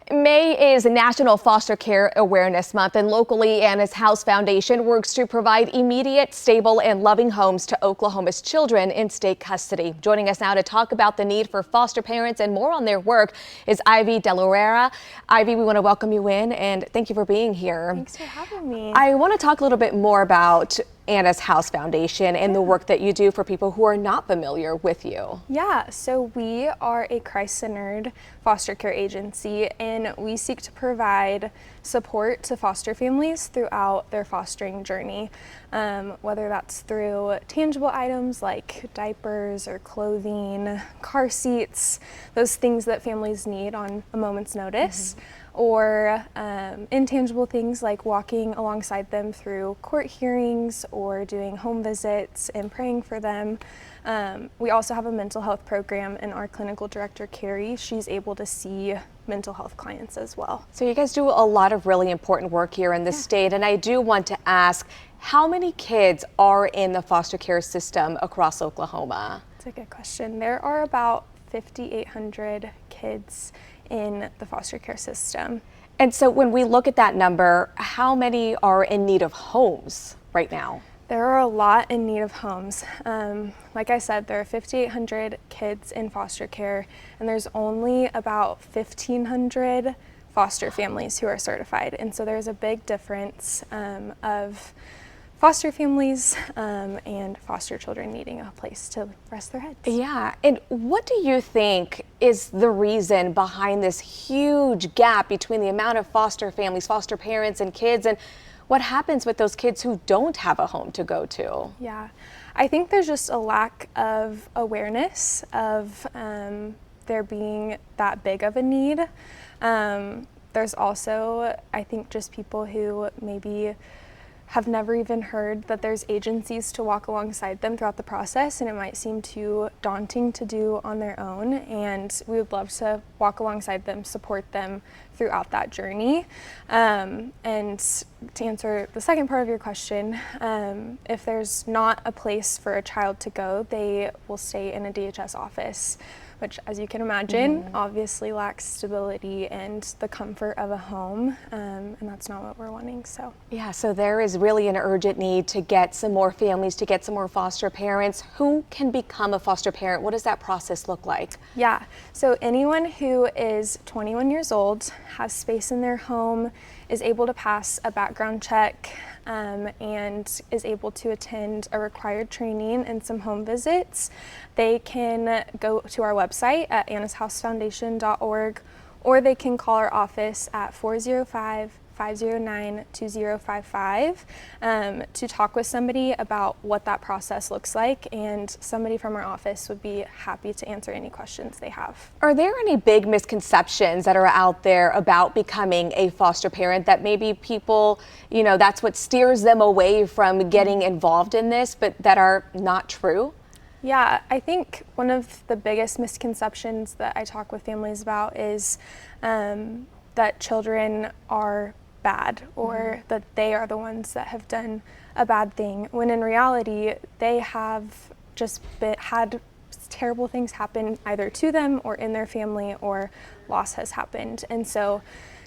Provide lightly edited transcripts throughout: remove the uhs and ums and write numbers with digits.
May is National Foster Care Awareness Month, and locally, Anna's House Foundation works to provide immediate, stable, and loving homes to Oklahoma's children in state custody. Joining us now to talk about the need for foster parents and more on their work is Ivy Delorera. Ivy, we want to welcome you in, and thank you for being here. Thanks for having me. I want to talk a little bit more about Anna's House Foundation and the work that you do for people who are not familiar with you. Yeah, so we are a Christ-centered foster care agency, and we seek to provide support to foster families throughout their fostering journey, whether that's through tangible items like diapers or clothing, car seats, those things that families need on a moment's notice. Or intangible things like walking alongside them through court hearings or doing home visits and praying for them. We also have a mental health program, and our clinical director, Carrie, she's able to see mental health clients as well. So you guys do a lot of really important work here in the state, and I do want to ask, how many kids are in the foster care system across Oklahoma? That's a good question. There are about 5,800 kids in the foster care system. And so when we look at that number, how many are in need of homes right now? There are a lot in need of homes. Like I said, there are 5,800 kids in foster care, and there's only about 1,500 foster families who are certified. And so there's a big difference of foster families and foster children needing a place to rest their heads. Yeah, and what do you think is the reason behind this huge gap between the amount of foster families, foster parents, and kids, and what happens with those kids who don't have a home to go to? Yeah, I think there's just a lack of awareness of there being that big of a need. There's also, I think, just people who maybe have never even heard that there's agencies to walk alongside them throughout the process, and it might seem too daunting to do on their own, and we would love to walk alongside them, support them throughout that journey. And to answer the second part of your question, if there's not a place for a child to go, they will stay in a DHS office, which, as you can imagine, obviously lacks stability and the comfort of a home, and that's not what we're wanting. So yeah, so there is really an urgent need to get some more families, to get some more foster parents. Who can become a foster parent? What does that process look like? Yeah, so anyone who is 21 years old, has space in their home, is able to pass a background check, and is able to attend a required training and some home visits, they can go to our website at annashousefoundation.org, or they can call our office at 405-509-2055 to talk with somebody about what that process looks like, and somebody from our office would be happy to answer any questions they have. Are there any big misconceptions that are out there about becoming a foster parent that maybe people, you know, that's what steers them away from getting involved in this, but that are not true? Yeah, I think one of the biggest misconceptions that I talk with families about is that children are bad, or that they are the ones that have done a bad thing, when in reality they have just had terrible things happen either to them or in their family, or loss has happened. And so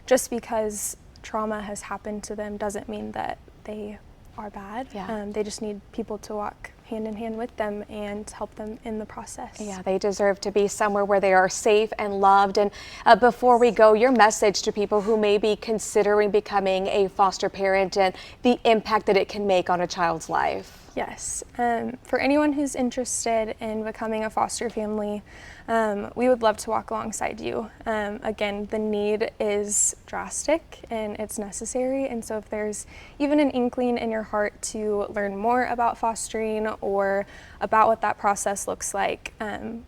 just because trauma has happened to them doesn't mean that they are bad. They just need people to walk hand in hand with them and help them in the process. Yeah, they deserve to be somewhere where they are safe and loved. And before we go, your message to people who may be considering becoming a foster parent and the impact that it can make on a child's life. Yes, for anyone who's interested in becoming a foster family, we would love to walk alongside you. Again, the need is drastic and it's necessary, and so if there's even an inkling in your heart to learn more about fostering or about what that process looks like,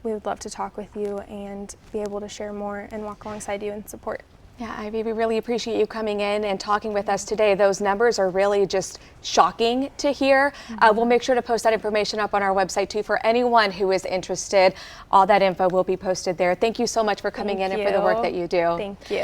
we would love to talk with you and be able to share more and walk alongside you and support. Yeah, Ivy, we really appreciate you coming in and talking with us today. Those numbers are really just shocking to hear. We'll make sure to post that information up on our website too for anyone who is interested. All that info will be posted there. Thank you so much for coming in and for the work that you do. Thank you.